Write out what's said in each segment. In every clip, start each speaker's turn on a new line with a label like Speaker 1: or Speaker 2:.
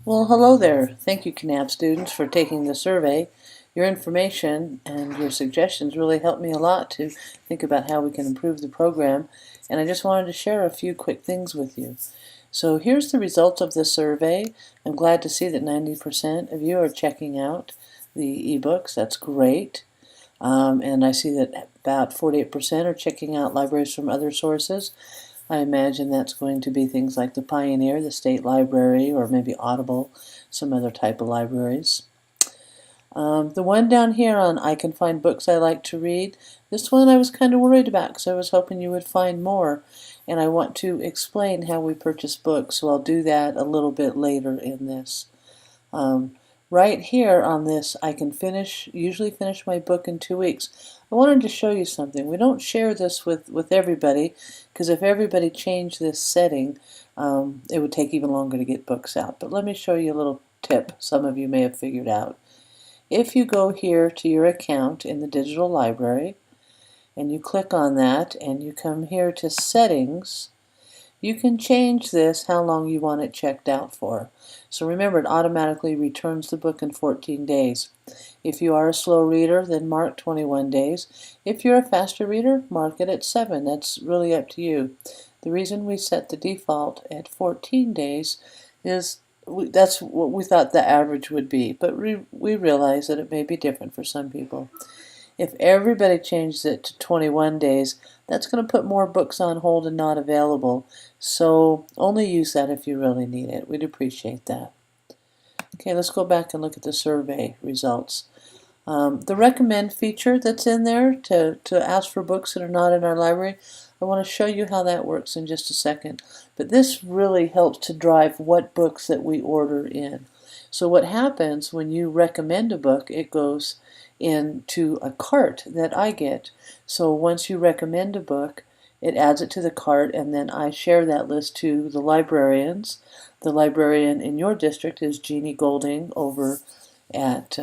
Speaker 1: Well, hello there. Thank you, CNAB students, for taking the survey. Your information and your suggestions really helped me a lot to think about how we can improve the program, and I just wanted to share a few quick things with you. So here's the results of the survey. I'm glad to see that 90% of you are checking out the ebooks. That's great. And I see that about 48% are checking out libraries from other sources. I imagine that's going to be things like the Pioneer, the State Library, or maybe Audible, some other type of libraries. The one down here on I can find books I like to read, this one I was kind of worried about because I was hoping you would find more. And I want to explain how we purchase books, so I'll do that a little bit later in this. Right here on this, I can usually finish my book in 2 weeks. I wanted to show you something. We don't share this with everybody, because if everybody changed this setting, it would take even longer to get books out. But let me show you a little tip some of you may have figured out. If you go here to your account in the digital library, and you click on that, and you come here to Settings, you can change this how long you want it checked out for. So remember, it automatically returns the book in 14 days. If you are a slow reader, then mark 21 days. If you're a faster reader, mark it at 7. That's really up to you. The reason we set the default at 14 days is that's what we thought the average would be, but we realize that it may be different for some people. If everybody changes it to 21 days, that's going to put more books on hold and not available. So only use that if you really need it. We'd appreciate that. Okay, let's go back and look at the survey results. The recommend feature that's in there to ask for books that are not in our library, I want to show you how that works in just a second. But this really helps to drive what books that we order in. So what happens when you recommend a book, it goes into a cart that I get. So once you recommend a book, it adds it to the cart, and then I share that list to the librarians. The librarian in your district is Jeannie Golding over at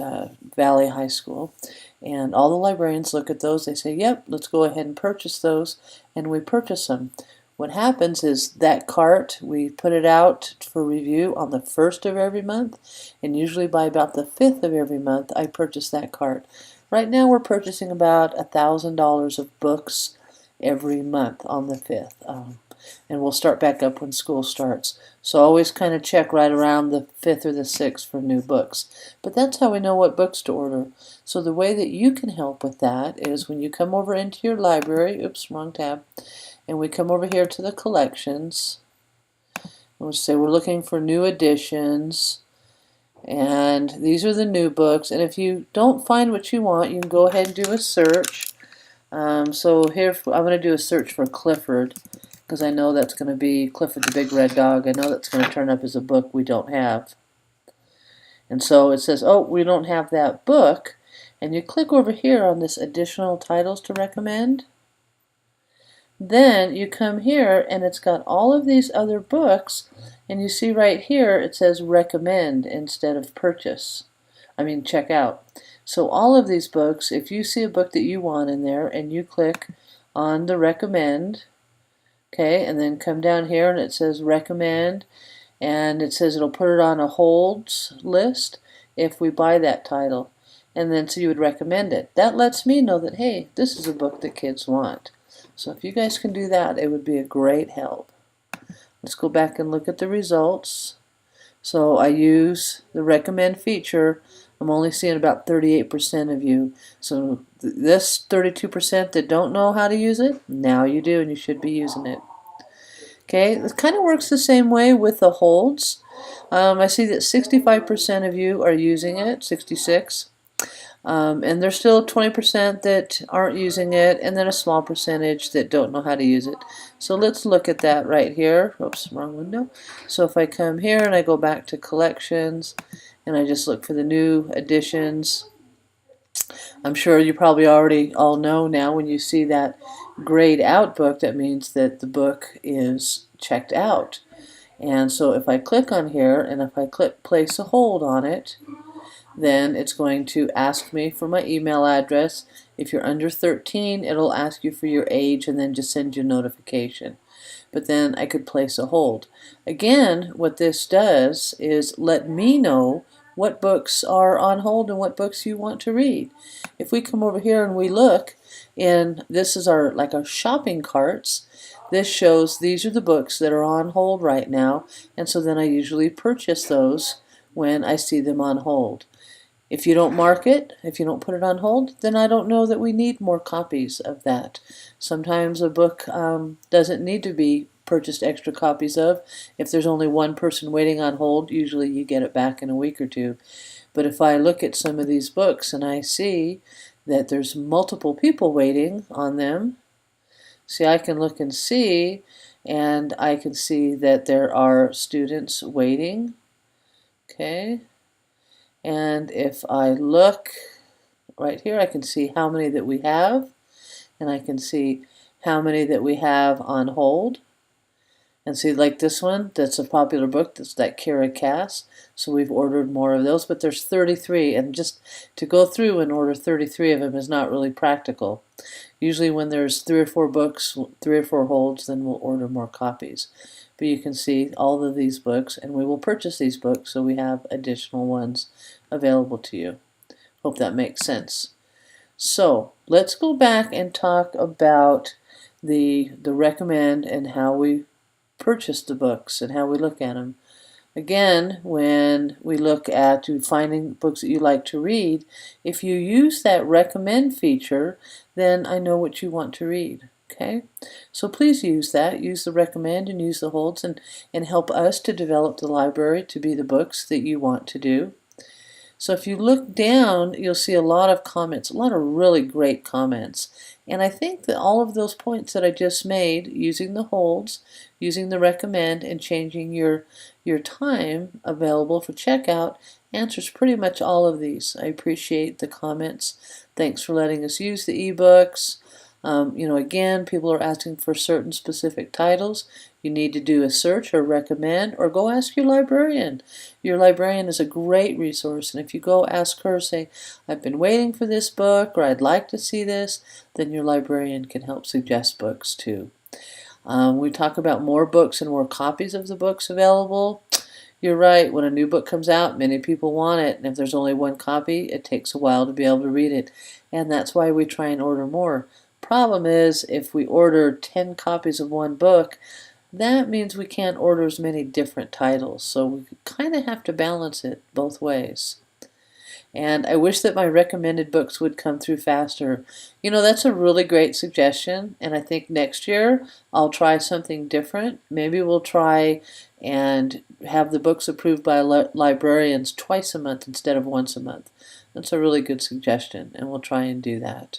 Speaker 1: Valley High School, and all the librarians look at those. They say, yep, let's go ahead and purchase those, and we purchase them. What happens is that cart, we put it out for review on the 1st of every month, and usually by about the 5th of every month I purchase that cart. Right now we're purchasing about $1,000 of books every month on the 5th, and we'll start back up when school starts. So always kind of check right around the 5th or the 6th for new books. But that's how we know what books to order. So the way that you can help with that is when you come over into your library, oops, wrong tab, and we come over here to the collections, and we'll say we're looking for new editions, and these are the new books. And if you don't find what you want, you can go ahead and do a search. So here I'm going to do a search for Clifford, because I know that's going to be Clifford the Big Red Dog. I know that's going to turn up as a book we don't have. And so it says, oh, we don't have that book. And you click over here on this additional titles to recommend. Then you come here and it's got all of these other books, and you see right here it says recommend instead of purchase. Check out. So all of these books, if you see a book that you want in there and you click on the recommend, okay, and then come down here and it says recommend, and it says it'll put it on a holds list if we buy that title. And then so you would recommend it. That lets me know that, hey, this is a book that kids want. So if you guys can do that, it would be a great help. Let's go back and look at the results. So I use the recommend feature. I'm only seeing about 38% of you. So this 32% that don't know how to use it, now you do, and you should be using it. Okay, it kind of works the same way with the holds. I see that 65% of you are using it, 66. And there's still 20% that aren't using it, and then a small percentage that don't know how to use it. So let's look at that right here. Oops, wrong window. So if I come here and I go back to collections and I just look for the new editions, I'm sure you probably already all know now when you see that grayed out book, that means that the book is checked out. And so if I click on here and if I click place a hold on it, then it's going to ask me for my email address. If you're under 13, it'll ask you for your age and then just send you a notification. but then I could place a hold. Again, what this does is let me know what books are on hold and what books you want to read. If we come over here and we look, and this is our shopping carts, this shows these are the books that are on hold right now, and so then I usually purchase those when I see them on hold. If you don't mark it, if you don't put it on hold, then I don't know that we need more copies of that. Sometimes a book doesn't need to be purchased extra copies of. If there's only one person waiting on hold, usually you get it back in a week or two. But if I look at some of these books and I see that there's multiple people waiting on them, see, I can look and see, and I can see that there are students waiting. Okay. And if I look right here, I can see how many that we have, and I can see how many that we have on hold. And see, like this one, that's a popular book, that's that Kira Cass. So we've ordered more of those, but there's 33, and just to go through and order 33 of them is not really practical. Usually when there's 3 or 4 books, 3 or 4 holds, then we'll order more copies. But you can see all of these books, and we will purchase these books so we have additional ones available to you. Hope that makes sense. So let's go back and talk about the recommend and how we purchase the books and how we look at them. Again, when we look at finding books that you like to read, if you use that recommend feature, then I know what you want to read. Okay, so please use that. Use the recommend and use the holds, and help us to develop the library to be the books that you want to do. So if you look down, you'll see a lot of comments, a lot of really great comments. And I think that all of those points that I just made, using the holds, using the recommend, and changing your time available for checkout, answers pretty much all of these. I appreciate the comments. Thanks for letting us use the ebooks. Again, people are asking for certain specific titles. You need to do a search or recommend, or go ask your librarian. Your librarian is a great resource, and if you go ask her, say, I've been waiting for this book, or I'd like to see this, then your librarian can help suggest books too. We talk about more books and more copies of the books available. You're right, when a new book comes out, many people want it, and if there's only one copy, it takes a while to be able to read it, and that's why we try and order more. Problem is, if we order 10 copies of one book, that means we can't order as many different titles, so we kind of have to balance it both ways. And I wish that my recommended books would come through faster. That's a really great suggestion, and I think next year I'll try something different. Maybe we'll try and have the books approved by librarians twice a month instead of once a month. That's a really good suggestion, and we'll try and do that.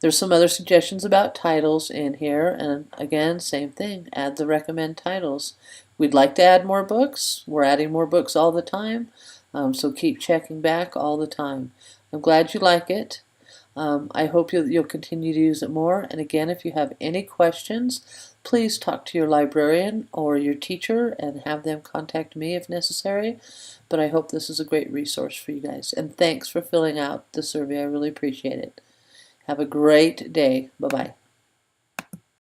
Speaker 1: There's some other suggestions about titles in here, and again, same thing, add the recommend titles. We'd like to add more books. We're adding more books all the time, so keep checking back all the time. I'm glad you like it. I hope you'll continue to use it more, and again, if you have any questions, please talk to your librarian or your teacher and have them contact me if necessary. But I hope this is a great resource for you guys, and thanks for filling out the survey. I really appreciate it. Have a great day. Bye-bye.